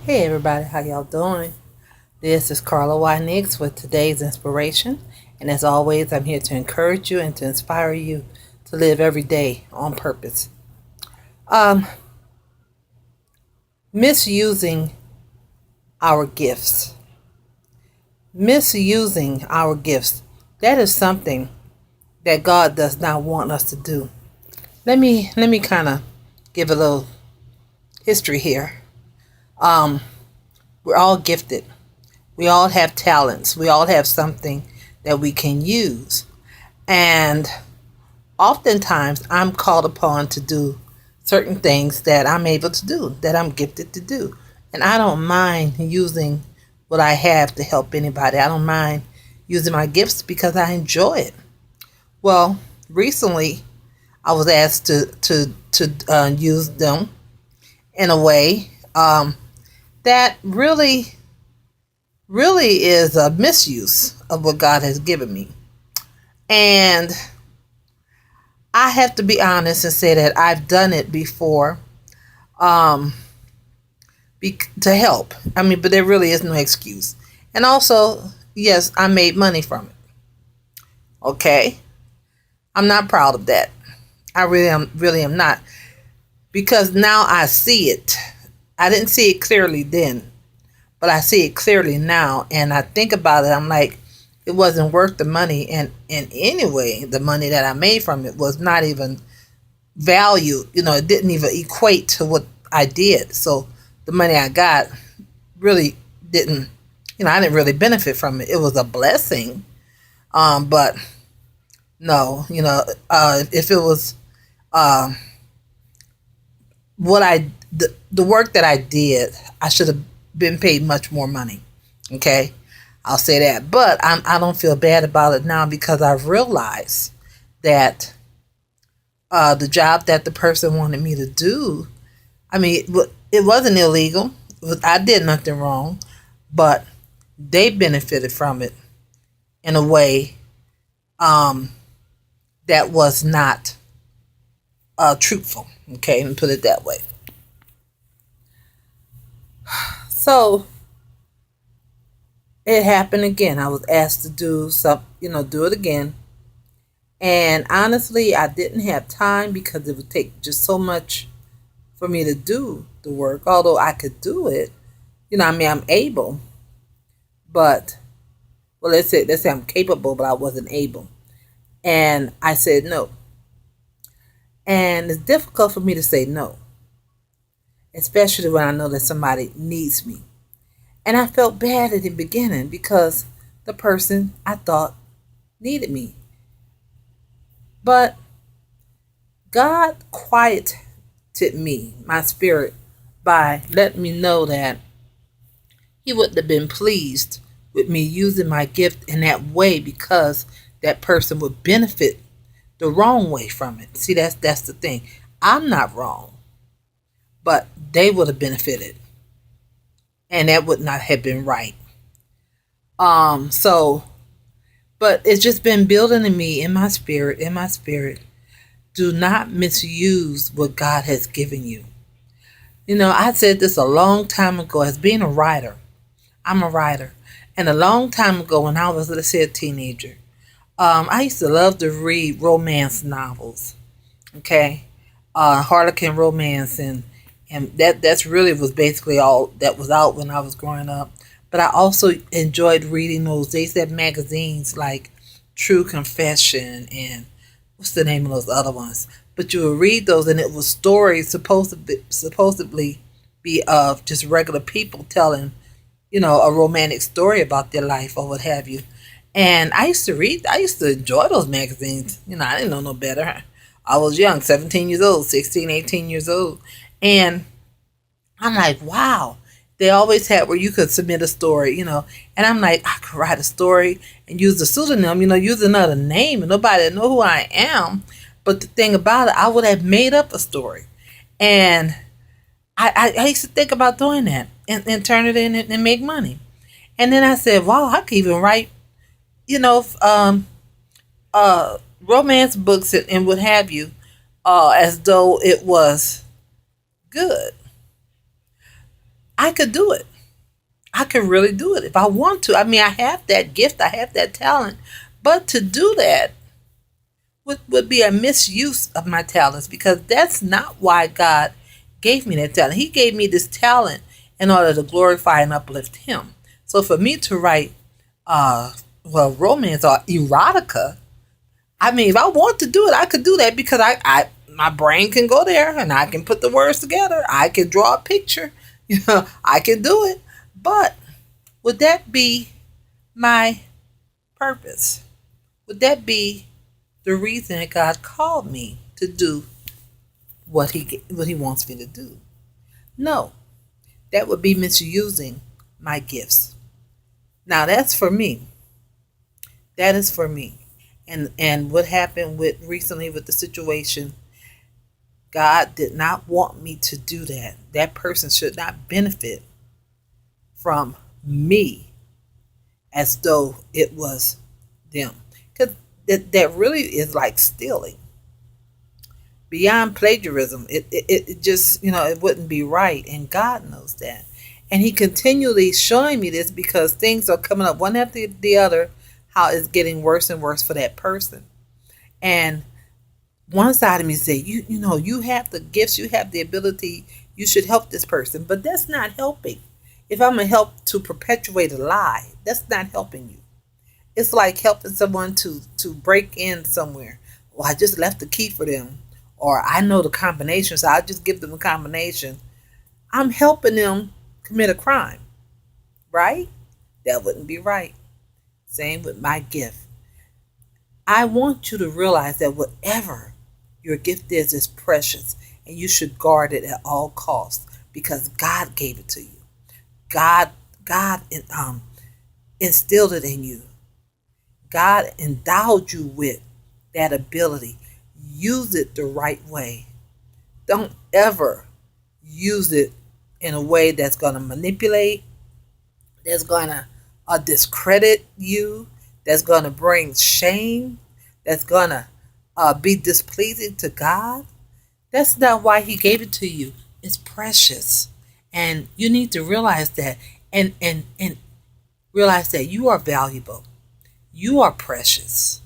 Hey everybody, how y'all doing? This is Carla with today's inspiration. And as always, I'm here to encourage you and to inspire you to live every day on purpose. Um, Misusing our gifts. Misusing our gifts. That is something that God does not want us to do. Let me kind of give a little history here. Um, we're all gifted. We all have talents. We all have something that we can use. And oftentimes I'm called upon to do certain things that I'm able to do, that I'm gifted to do. And I don't mind using what I have to help anybody. I don't mind using my gifts because I enjoy it. Well, recently I was asked to use them in a way that really is a misuse of what God has given me. And I have to be honest and say that I've done it before um, to help. I mean, but there really is no excuse. And also, yes, I made money from it. Okay, I'm not proud of that. I really am not, because now I see it. I didn't see it clearly then, but I see it clearly now, and I think about it. I'm like, it wasn't worth the money, and anyway, the money that I made from it was not even value. It didn't even equate to what I did. So the money I got really didn't. I didn't really benefit from it. It was a blessing, but no. If it was uh, the work that I did, I should have been paid much more money. Okay, I'll say that. But I don't feel bad about it now because I've realized that the job that the person wanted me to do, I mean, it wasn't illegal. I did nothing wrong, but they benefited from it in a way um, that was not truthful. Okay, and put it that way. So it happened again. I was asked to do do it again. And honestly, I didn't have time because it would take just so much for me to do the work. Although I could do it, I mean, I'm able, but well, let's say I'm capable, but I wasn't able. And I said no. And it's difficult for me to say no, especially when I know that somebody needs me. And I felt bad at the beginning because the person I thought needed me. But God quieted me, my spirit, by letting me know that He wouldn't have been pleased with me using my gift in that way because that person would benefit the wrong way from it. See, that's the thing. I'm not wrong, but they would have benefited, and that would not have been right. So, but it's just been building in me, in my spirit. Do not misuse what God has given you. I said this a long time ago as being a writer. I'm a writer. And a long time ago when I was, let's say, a teenager, I used to love to read romance novels. Okay. Harlequin romance, and that's really was basically all that was out when I was growing up. But I also enjoyed reading those. They used to have magazines like True Confession and what's the name of those other ones? But you would read those, and it was stories supposedly be of just regular people telling, a romantic story about their life or what have you. And I used to read. I used to enjoy those magazines. I didn't know no better. I was young, 17 years old, 16, 18 years old, and I'm like, wow. They always had where you could submit a story, and I'm like, I could write a story and use the pseudonym, use another name, and nobody would know who I am. But the thing about it, I would have made up a story, and I used to think about doing that and turn it in and make money. And then I said, wow, I could even write, you know, um, romance books and what have you, as though it was good. I could do it. I can really do it if I want to. I mean, I have that gift, I have that talent, but to do that would be a misuse of my talents because that's not why God gave me that talent. He gave me this talent in order to glorify and uplift Him. So for me to write, romance or erotica, I mean, if I want to do it, I could do that because my brain can go there and I can put the words together. I can draw a picture. I can do it. But would that be my purpose? Would that be the reason that God called me to do what he wants me to do? No, that would be misusing my gifts. Now that's for me. That is for me. And what happened with recently with the situation, God did not want me to do that. That person should not benefit from me as though it was them. Because that really is like stealing. Beyond plagiarism, it just, it wouldn't be right. And God knows that. And He continually showing me this because things are coming up one after the other, how it's getting worse and worse for that person. And one side of me say, you have the gifts, you have the ability, you should help this person. But that's not helping. If I'm going to help to perpetuate a lie, that's not helping you. It's like helping someone to break in somewhere. Well, I just left the key for them. Or I know the combination, so I'll just give them the combination. I'm helping them commit a crime, right? That wouldn't be right. Same with my gift. I want you to realize that whatever your gift is precious, and you should guard it at all costs because God gave it to you. God instilled it in you. God endowed you with that ability. Use it the right way. Don't ever use it in a way that's going to manipulate, that's going to discredit you, that's going to bring shame, that's going to be displeasing to God. That's not why He gave it to you. It's precious. And you need to realize that and realize that you are valuable. You are precious.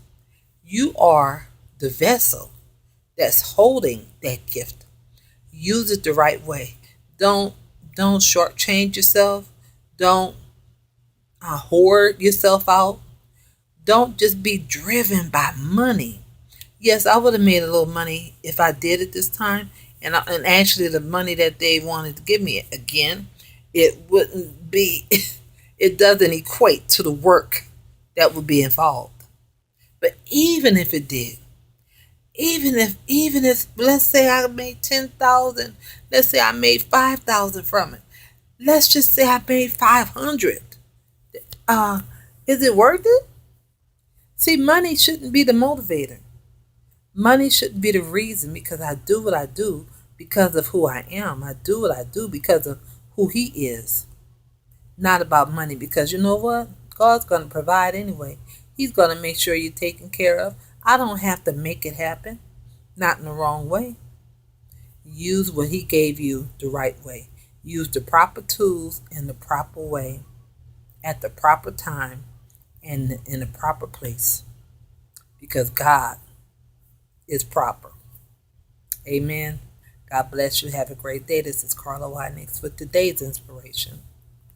You are the vessel that's holding that gift. Use it the right way. Don't shortchange yourself. Don't hoard yourself out. Don't just be driven by money. Yes, I would have made a little money if I did it this time. And actually, the money that they wanted to give me again, it wouldn't be. It doesn't equate to the work that would be involved. But even if it did, even if let's say I made 10,000, let's say I made 5,000 from it. Let's just say I made 500. Uh, is it worth it? See, money shouldn't be the motivator. Money shouldn't be the reason because I do what I do because of who I am. I do what I do because of who He is. Not about money because you know what? God's going to provide anyway. He's going to make sure you're taken care of. I don't have to make it happen. Not in the wrong way. Use what He gave you the right way. Use the proper tools in the proper way, at the proper time, and in the proper place. Because God is proper. Amen. God bless you. Have a great day. This is Carla Next with today's inspiration.